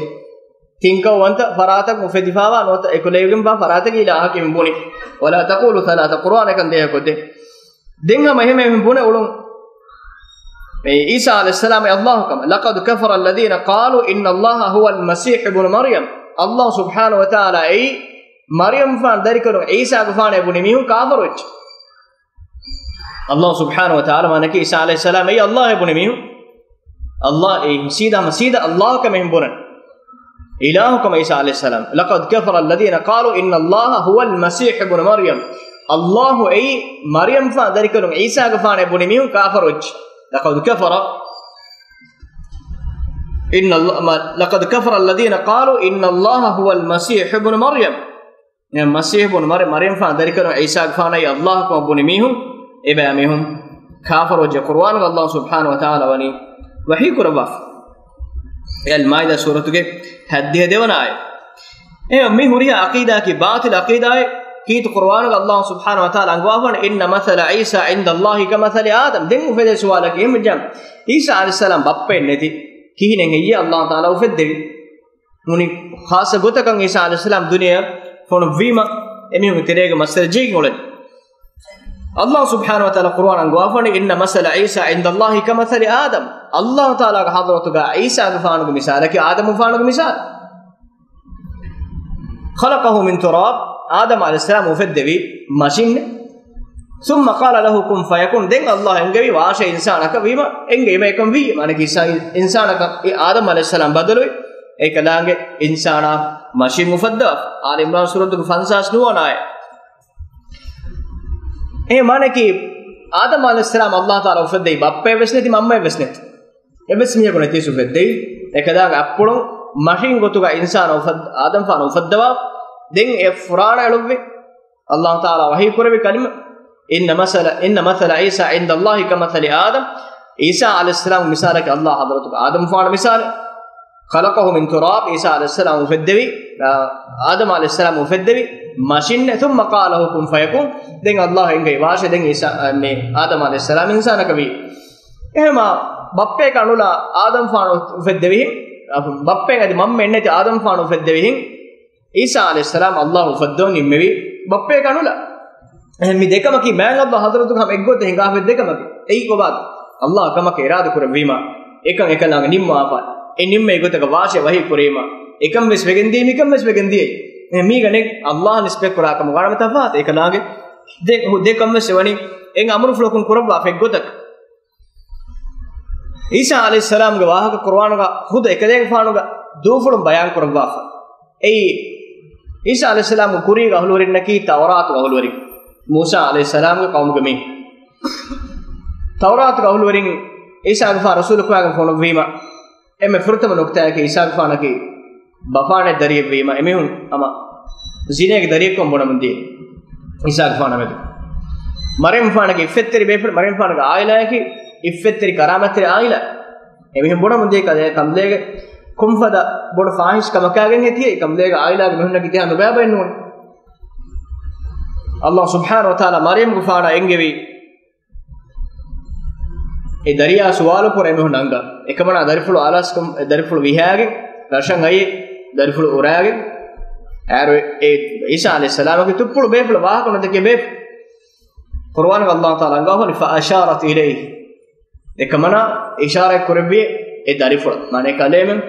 تينكو وانت فراتك مفدفاوا نوت اكليغم با فراتك الى حكم بني ولا تقولوا ثلاثه قران كان ده كده دينها مهم بني اولون عيسى عليه السلام الله كما لقد كفر الذين قالوا ان الله هو المسيح ابن مريم الله سبحانه وتعالى اي مريم فان ذلكرو عيسى غفان ابن ميهم كافر الله سبحانه وتعالى مانك عيسى عليه السلام اي الله ابن ميهم الله اي مسيدا الله كما ينبون إلهكم عيسى عليه السلام لقد كفر الذين قالوا إن الله هو المسيح ابن مريم الله أي مريم فان ذلك عيسى غفان ابن ميهم كافر لقد كفر إن الله لقد كفر الذين قالوا إن الله هو المسيح ابن مريم المسيح ابن مريم فان ذلك عيسى فان الله كم بني ميهم إبا ميهم كافر وجه قرآن الله سبحانه وتعالى وني وحي كرباف المائدة سورة کے حدیه دیونا آئے می ہوریا عقیدہ کی باطل عقیدہ ہے کیت قرآن اللہ سبحانہ وتعالی انگوافن ان مثل عیسی عند اللہ کمثل آدم دین فدے سوال کے مجم عیسی علیہ السلام بپے نتی کینے یہ اللہ تعالی فدے منی خاص گتکن عیسی علیہ السلام دنیا فون ویما امی تیرے مسل جی گولن الله سبحانه وتعالى قرآن انغوافن ان مثل عيسى عند الله كمثل آدم الله تعالى حضرتك عيسى غفانك مثالك آدم غفانك مثال خلقه من تراب آدم عليه السلام وفدوي ماشين ثم قال له كن فيكون دين الله انغوي واش انسانك ويما انغي ميكم وي معنی انسانك آدم عليه السلام بدلوي ඒකලාගේ ඉන්සානා මෂින් මුෆද්දා ආල ඉම්රාන් සූරතුක 59 ආය ඒ মানে কি ආදම් আলাইহিস সালাম আল্লাহ তাআলা උපදෙයි බප්පේ වෙස්නෙති මම්මේ වෙස්නෙති එබස් මිය කොනේ තිසු වෙද්දෙයි එකදාග අප්පුණු මෂින් ගොතුගා ඉන්සාන උපද ආදම් ෆාන උපද්දවා දෙන් ඒ ෆුරාන එළුවේ අල්ලාහ් තාලා වහී කරවේ කලිම ඉන්න මසල ඊසා ඉන්ද අල්ලාහ් කමසල ආදම් ඊසා আলাইহিস সালাম මිසාලක අල්ලාහ් හදරතුක ආදම් ෆාන මිසාල خلقه من تراب عيسى عليه السلام مفدوي آدم عليه السلام مفدوي ماشين ثم قال له كن فيكون دين الله انگي واش دين عيسى مي آدم عليه السلام انسان كبي එහෙම බප්පේ කනුලා ආදම් ෆානු උෆෙද්දෙවි බප්පේ ගදි මම්ම එන්නේ ආදම් ෆානු උෆෙද්දෙවි ඊසා আলাইহিස් සලාම් අල්ලාහ් උෆද්දෝන් ඉම්මෙවි බප්පේ කනුලා එහෙම මේ දෙකම කි මෑන් අල්ලාහ් හදරතු කම එක්ගොත හිඟා වෙ දෙකම එයි කොබාද අල්ලාහ් කමක ඉරාදා කර වීම එකන් එකලඟ නිම්මාපා එනිම්ම ඒගොතක වාෂය වහී කුරීම එකම් වෙස් වෙගෙන්දී මිකම් වෙස් වෙගෙන්දී මේ ගනේ අල්ලාහ් නිස්බෙක් කරාකම ගානම තෆාත් ඒකලාගේ දෙකම් වෙස් වනි එන් අමරු ෆ්ලෝකුන් කරබා ෆෙග්ගොතක ඊසා আলাইহিස් සලාම් ගේ වාහක කුර්ආනක හුද එකදෙක ෆානුක දූෆුරුම් බයන් කරබා ඒ ඊසා আলাইহিස් සලාම් කුරී ගහලුවරින් නකී තවරාත් ගහලුවරින් මූසා আলাইহিස් සලාම් ගේ කවුම ගේ මේ තවරාත් ගහලුවරින් ඊසා ගේ රසූල් කුයාගේ ෆෝන වීම එමෙ ෆෘතම නුක්තයක ඊසා ෆානකේ බෆානේ දරිය වීම එමෙහුන් අම ජිනේක දරිය කොම් බොනමුන්දී ඊසා ෆානමෙද මරියම් ෆානකේ ඉෆෙත්තරි බේෆර් මරියම් ෆානක ආයිලායකේ ඉෆෙත්තරි කරාමතරි ආයිලා එමෙහුන් බොනමුන්දී කදේ කම්ලේක කුම්ෆද බොඩ ෆාහිෂ් කමකාගෙන් හිටියේ කම්ලේක ආයිලාගේ මෙහුන්න කිතිය නොබෑ බෙන්නුනේ අල්ලාහ් සුබ්හානහු වතාලා මරියම් ගුෆානා එංගෙවි ඒ දරියා සුවාල පුරේ මෙහුන් නංග එකමන දරිෆුළු ආලස්කම් දරිෆුළු විහාගේ රෂන් අයි දරිෆුළු උරාගේ ආර ඒ ඊසා আলাইহিස් සලාමගේ තුප්පුළු බේෆුළු වාහකන දෙකේ බේෆ කුර්ආන අල්ලාහ් තාලා ගාවනි ෆාෂාරත් ඉලයි එකමන ඉෂාරා කරබියේ ඒ දරිෆුළු মানে කලෙමන්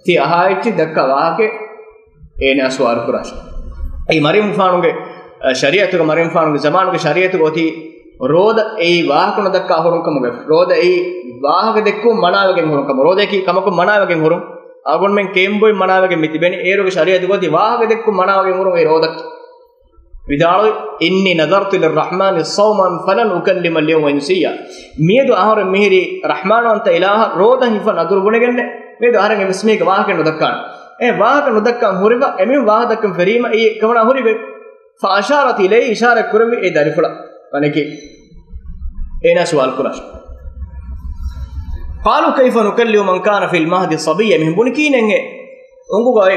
ති අහයිච්චි දක්ක වාහකේ ඒන අස්වාර කුරාෂ ඒ මරියම් ෆානුගේ ශරීයතුක මරියම් ෆානුගේ ජමානුගේ ශරීයතුක ඔති රෝද ඒ වාහකන දක්ක හොරුන්කමගේ රෝද ඒ වාහක දෙක්කු මනාවගෙන් හොරුන්කම රෝදේකි කමකු මනාවගෙන් හොරුන් ආගොන් මෙන් කේම්බොයි මනාවගෙන් මිතිබෙනි ඒරුගේ ශරීයතුක ඔති වාහක දෙක්කු මනාවගෙන් හොරුන් ඒ රෝදක් විදාලු ඉන්නි නදර්තු ලිර්රහ්මානි සෞමන් ෆලන් උකල්ලිම ලියවම ඉන්සියා මේදු ආහර මිහිරි රහ්මානවන්ත ඉලාහ රෝද හිෆ නදුරු ගුණගෙන්නේ මේදු ආහරගේ මිස්මේක වාහකෙන් නොදක්කාන ඒ වාහක නොදක්කන් හොරිව එමෙ වාහ දක්කන් ෆරීම ඒ කමන හොරිවේ ෆාෂාරත් ඉලයි ඉෂාරා කරමි ඒ දරිෆුලා වනකි එන සුවල් කුරාෂ قالوا كيف نكلم من كان في المهد صبيا من بنكينenge ungu goy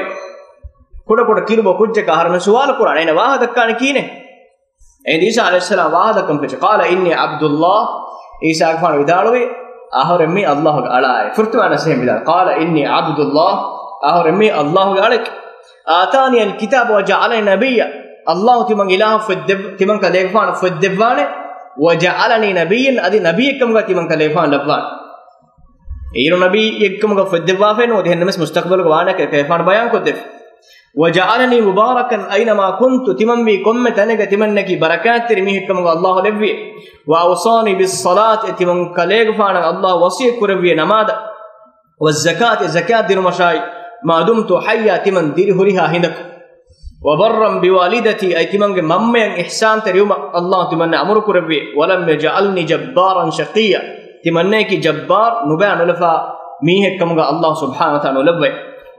koda koda kirubo kujja kaharme suwal quran ena wahadakkana kine e isa alayhis salam wahadakkam peche qala inni abdullah isa akfan vidaluwe ahoremi allah ga alay furtwana sem vidal qala inni abdullah ahoremi allah ga alak atani alkitab wa ja'alani nabiyya allah timang ilah fadib timang kadefan fadibwane wa ja'alani nabiyyan adi nabiyyakam ga timang kadefan labwan ඊරු නබී එක්කම ගෆද්දවා ෆෙනෝ දෙහෙන්නමස් මුස්තක්බල් ගවානක කේෆාන බයන් කොද්දෙ වජාලනි මුබාරකන් අයිනමා කුන්තු තිමම්බි කොම්ම තනක තිමන්නකි බරකාත් රිමි එක්කම අල්ලාහ් ලෙව්වේ වඅවසානි බිස්සලාත් තිමන් කලේග ෆාන අල්ලාහ් වසිය කුරවිය නමාද වස්සකාත් සකාත් දින මෂායි මාදුම්තු හයියා තිමන් දිරි හුරිහා හින්දක وبرم بوالدتي اي تمنගේ මම්මයන් ඉහ්සාන් තරියුම අල්ලාහ් තිමන්න අමරු කුරවිය වලම් යජල්නි ජබ්බාරන් ශකියා තිමන්නේ කි ජබ්බාර් නුබෑ නුලෆා mihekkamuga Allah subhanahu wa ta'ala ulabbe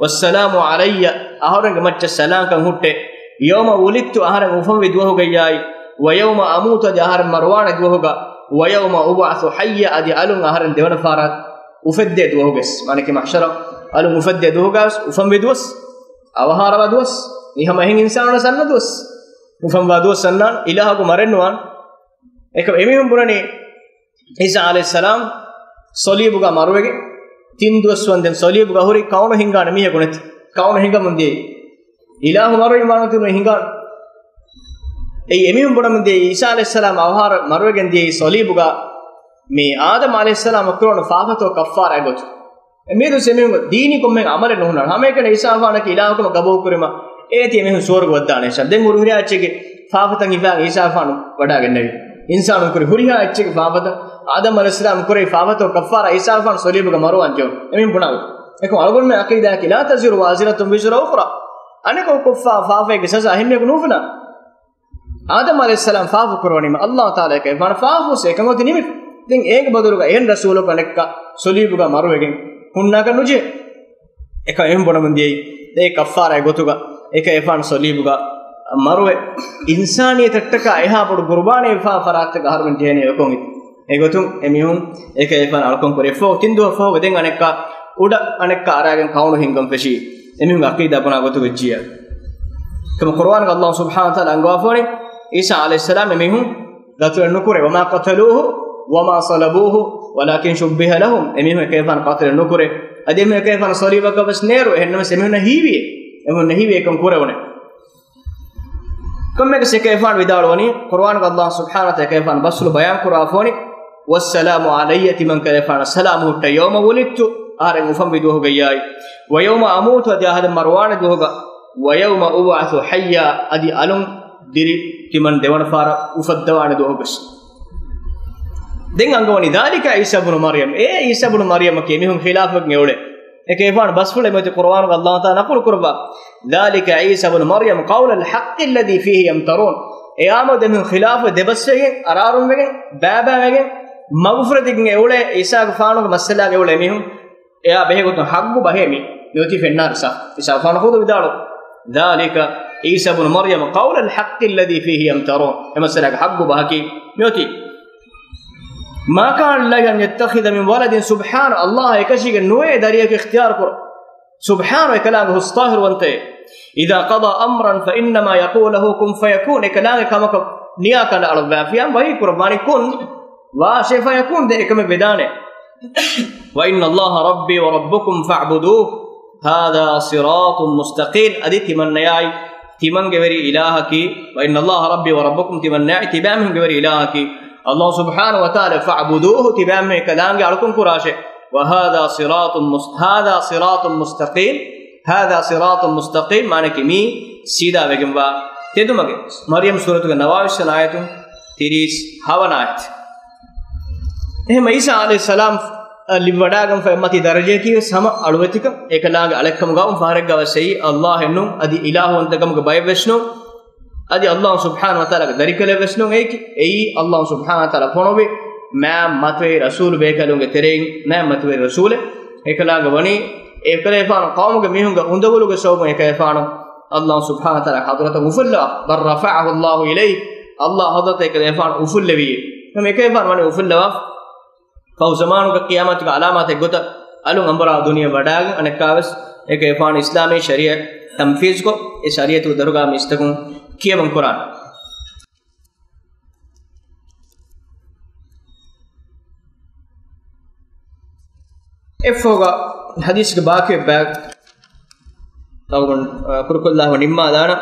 wassalamu alayya ahoranga macca salam kan hutte yawma wulidtu aharan ufam vidwahuga yai wa yawma amutu adi aharan marwana dwahuga wa yawma ub'athu hayya adi alun aharan devana farat ufedde dwahugas manake mahshara alun ufedde dwahugas ufam vidwas avahara wadwas ihama hin insana sannadwas ufam wadwas sannan ilahagu marennuwan eka emihum burani Isa alayhis salam solibuga marwege tinduwas wanden solibuga hori kauna hingana mihe gunati kauna hinga munde ilahu marwe manatunu hingana ei emihum bonamunde Isa alayhis salam avhar marwegen die solibuga me Adam alayhis salam akrona faafato kaffara agotu emedu semihum dini kommen amale nohuna hamekene Isa avhana ki ilahu kom gabu kurima eti emihum sorgu waddane shadden ururiya achege faafatan ivan Isa avhanu wada gennevi insanu kuri huriya achege faafata Adam alayhis salam kuri faafato kaffara Isa avhan solibuga marwan jo emihum bonagu eko algon me aqida ki la taziru waziratun wizra ukhra aneko kuffa faafege sasa hinne gunufna Adam alayhis salam faafu kurwanima Allah taala ke man faafu se kamoti nimi den ege baduluga en rasulu kanekka solibuga marwegen hunna kanuje eka em bonamundi de kaffara gotuga eka efan solibuga marwe insaniyattatka eha bodu qurbane fa faratta harmen dene ekon egotum emihun eka efan alkon kore fo tindu fo den anekka uda anekka aragen kaunu hingam feshi emihun aqida bana gotuga jiya kama Quran Allah subhanahu wa ta'ala angwafoni Isa alayhis salam emihun gatul nukure wama qataluhu wama salabuhu walakin shubbiha lahum emihun kayfan qatal nukure ademe kayfan salibaka bas neru ennama semihun hiwiye emihun hiwiye kon kurewne komme se kayfan vidaloni Quran Allah subhanahu wa ta'ala kayfan basul bayan kurafoni wassalamu alayya timan kayfan salamu ta yawma wulidtu are ufam viduhu gayai wa yawma amutu adi ahad marwan duhuga wa yawma ub'athu hayya adi alum diri timan devana fara ufaddawana duhugas den angawani dalika Isa ibn Maryam Isa ibn Maryam ke mihun khilafak ngewle ekefan basfule mate Quran Allah ta naqul qurba dalika Isa ibn Maryam qawl al-haqq alladhi fihi yamtarun amad min khilaf debassege ararum wegen baba wegen maghfiratin ewle Isa gfanu masala ewle mihun eya behegotun haggu bahemi yoti fennar sa Isa gfanu khodu vidalo dalika Isa ibn Maryam qawl al-haqq alladhi fihi yamtarun emasala haggu bahaki yoti ما كان الله أن يتخذ من ولد سبحان الله يكشف النوع داريك اختيار كر سبحانه كلامه الطاهر وانتهى إذا قضى أمرا فإنما يقول له كن فيكون كلامه كما نيا كان على الوافيا وهي قربان كن واشي فيكون ده كما بدانه وإن الله ربي وربكم فاعبدوه هذا صراط مستقيم أديت من نياي تمن غير إلهك وإن الله ربي وربكم تمن نياي تبامهم غير إلهك الله سبحانه وتعالى فاعبدوه تبامه كلام عليكم كراشه وهذا صراط مستقيم هذا صراط مستقيم معنى كمي سيدا بگموا تدمگه مريم سورة النواش آيات 30 هون آيات එහෙම ඊසා আলাইহিස් සලාම් ලිවඩාගම් ෆමති දරජේ කිය සම අලුවතික ඒකලාගේ අලෙක්කම ගවම් ෆාරක් ගවසයි අල්ලාහ් එන්නු අදි ඉලාහුන්තකමක බය වෙස්නු adi Allah subhanahu wa ta'ala darikale vesnu ei Allah subhanahu wa ta'ala fonobe ma matwe rasul bekalunge tereng ma matwe rasul ekalaga wani ekale faano qawmuge mihunga undaguluge sawmu ekale faano Allah subhanahu wa ta'ala hadrata ufulla bar rafa'ahu Allah ilayhi Allah hadrata ekale faano ufullevi me ekale faano wani ufulla kaw zamanuga qiyamatuga alamat egota alun ambara duniya wadaga anekaves ekale faano islami sharia tamfiz ko e shariatu daruga mistakun kiyaban Quran efoga hadis ke baake bag tawun kurkullahu nimma dana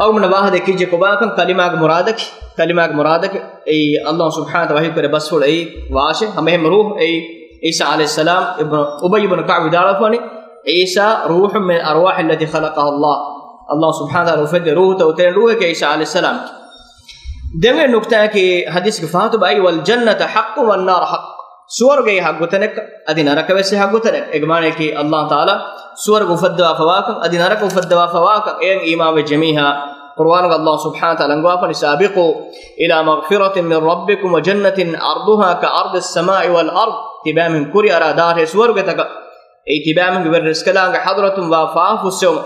awmna wahade kije ko baakan kalimaag muradak ei Allah subhanahu wa ta'ala kare basful ei washe hame ruh ei Isa alayhis salam ibn Ubay ibn Ka'b darafani Isa ruh min arwah allati khalaqaha Allah subhanahu wa ta'ala ufad ruh tawten ruh ke Isa alayhis salam deme nukta ke hadis ke fahatu bai wal jannata haqq wan nar haqq swarge haqutanek adi naraka wesse haqutanek egmane ke Allah ta'ala swarg ufadwa fawakan adi naraka ufadwa fawakan en imam jamiha Quran Allah subhanahu wa ta'ala ngwafan sabiqu ila maghfiratin min rabbikum wa jannatin arduha ka ardi as-sama'i wal ard تبامن كوري أرا دار سورغتك أي تبامن بالرسكلان حضرة وفاف السوم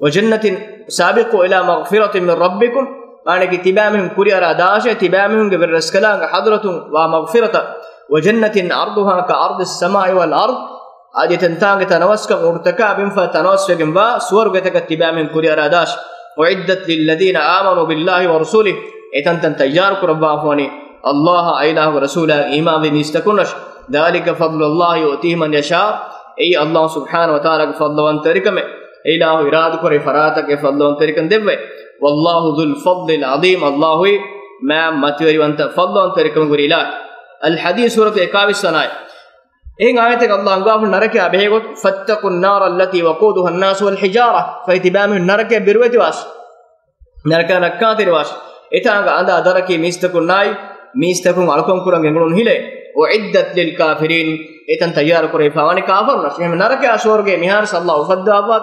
وجنة سابقوا إلى مغفرة من ربكم أنك تبامن كوري أرا داش تبامن بالرسكلان حضرة ومغفرة وجنة عرضها كعرض السماء والأرض أدي تنتاج تنوسكم ارتكاب فتنوسكم با سورغتك تبامن كوري أرا داش وعدت للذين آمنوا بالله ورسوله إتنتن تجارك ربافوني الله إله ورسوله إيمان بمستكنش ذلك فضل الله يؤتيه من يشاء أي الله سبحانه وتعالى فضل وانتركم إله إرادك رفراتك فضل وانتركم دبه والله ذو الفضل العظيم الله ما متوري وانت فضل وانتركم غريلا الحديث سورة إكاب السناء إن آياتك الله قال نرك أبيهوت فاتقوا النار التي وقودها الناس والحجارة فاتبامه نرك بروت واش نرك نكاتر واش إتانغ عند أدرك ميستكون ناي ميستكون علىكم كوران جنگلون هيله وعدت للكافرين إتن تيار كوري فواني كافر نشهم نرك أسورج مهار الله فد أبوات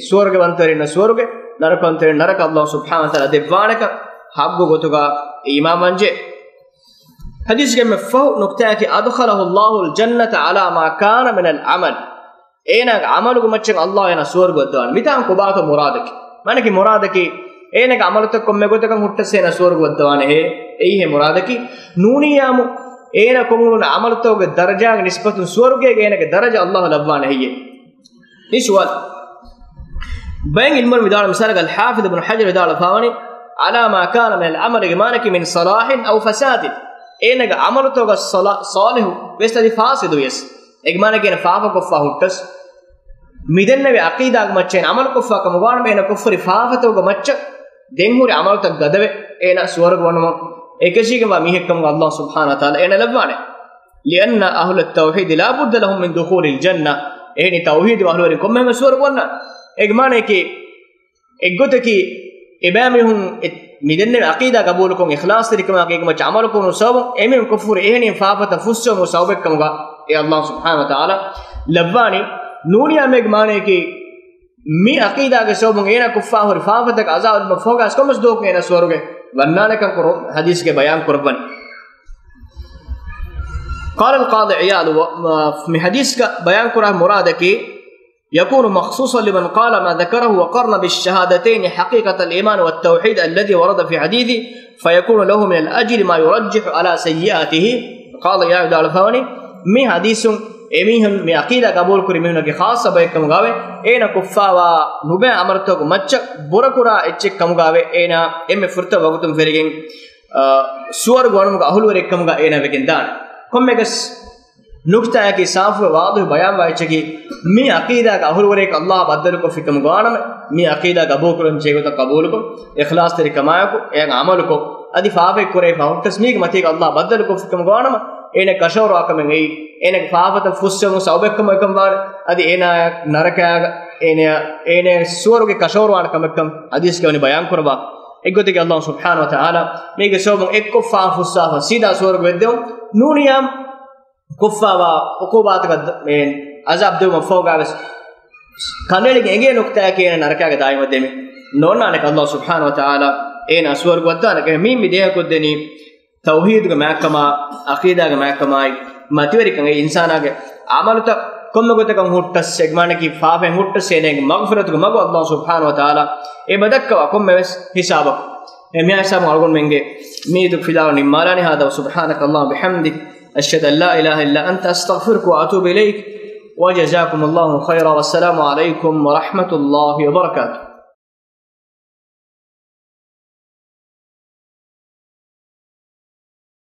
سورج بنترين سورج نرك بنترين نرك الله سبحانه وتعالى دبانك حب غتوغا إمام منجه حديث كم فهو نقطة أدخله الله الجنة على ما كان من العمل إينك عملك متشن الله ينا سورج ودوان متان كبات مرادك مانك مرادك إينك عملتك كم مقولتك متسين سورج ودوان هي إيه مرادك نونيامو إينك كمون عملتك درجة نسبة سورج إينك درجة الله لبوان هي نسوال بين المدار مثال الحافظ ابن حجر دار الفاوني على ما كان من العمل مانك من صلاح أو فساد إنك عملتك صالح ويستدي فاسد ويس إجمانا كنا فافا كفا هوتس ميدن نبي عقيدة متشين عمل كفا كمغان بين كفر فافا توك متش دينغوري عملتك غدبه إنا سورك ونما إكشي كما ميهكم الله سبحانه وتعالى إنا لبانه لأن أهل التوحيد لا بد لهم من دخول الجنة إني توحيد وأهل وركم مهم سورك ونا إجمانا كي إجوتكي إمامهم ميدن عقيدة قبولكم إخلاص تركما كيكما عملكم وصوم إمام كفر إهني فافة فسهم وصوبكم يا الله سبحانه وتعالى لباني نوني أمك ماني كي مي عقيدة كسوم إهنا كفاه فافة عذاب المفوق أسكم مصدوق إهنا سورك ونالك كرم حديث کے بیان قربان قال القاضي عياض من حديث کا بیان کرا مراد کہ يكون مخصوصا لمن قال ما ذكره وقرن بالشهادتين حقيقة الإيمان والتوحيد الذي ورد في حديثه فيكون له من الأجر ما يرجح على سيئاته قال يا عبد الفاوني من حديث إميهم من عقيدة قبول كري منه خاصة بيكم غاوي إينا كفاوا نبي أمرتك متش بركورا إتشك كم غاوي إينا إم فرت وقتم فريقين سوار غوانم أهل وريكم غا إينا بكندان كم مكس نقطة है कि साफ वाद बयान वाइचे कि मी अकीदा का अहुल वरे का अल्लाह बदल को फिकम गाना में मी अकीदा कबूल करन चाहिए तो कबूल को इखलास तेरे कमाया को एक अमल को अदि फावे करे फाउ तस्मीक मते का अल्लाह बदल को फिकम गाना में एने कशोर आकम गई एने फावत फुस्सम सौबकम एकम बार अदि एना नरका एने सुवर के कशोर वान कमकम हदीस के बयान करबा एगोते के अल्लाह सुब्हानहु व तआला मेगे सोबम एक को फाफुसा सीधा सुवर वेदो नूनियाम कुफ्फावा उकुबात का में अज़ाब दो मफोगास खानेले के एगे नुक्ता है कि नरका के दायम दे में नोना ने अल्लाह सुब्हानहु व तआला एन असवर को अदा ने मी मिदे को देनी तौहीद का महकमा अकीदा का महकमा मतिवरी कंगे इंसान आगे अमल तक कम को तक हुट्ट सेगमान की फाफे हुट्ट से ने मगफिरत को मगो अल्लाह सुब्हानहु व तआला ए बदक को में हिसाब ए मैं हिसाब मालूम मेंगे मी तो फिलहाल निमाला ने हदा सुब्हानक अल्लाह बिहम्दिक أشهد أن لا إله إلا أنت أستغفرك وأتوب إليك وجزاكم الله خيرا والسلام عليكم ورحمة الله وبركاته.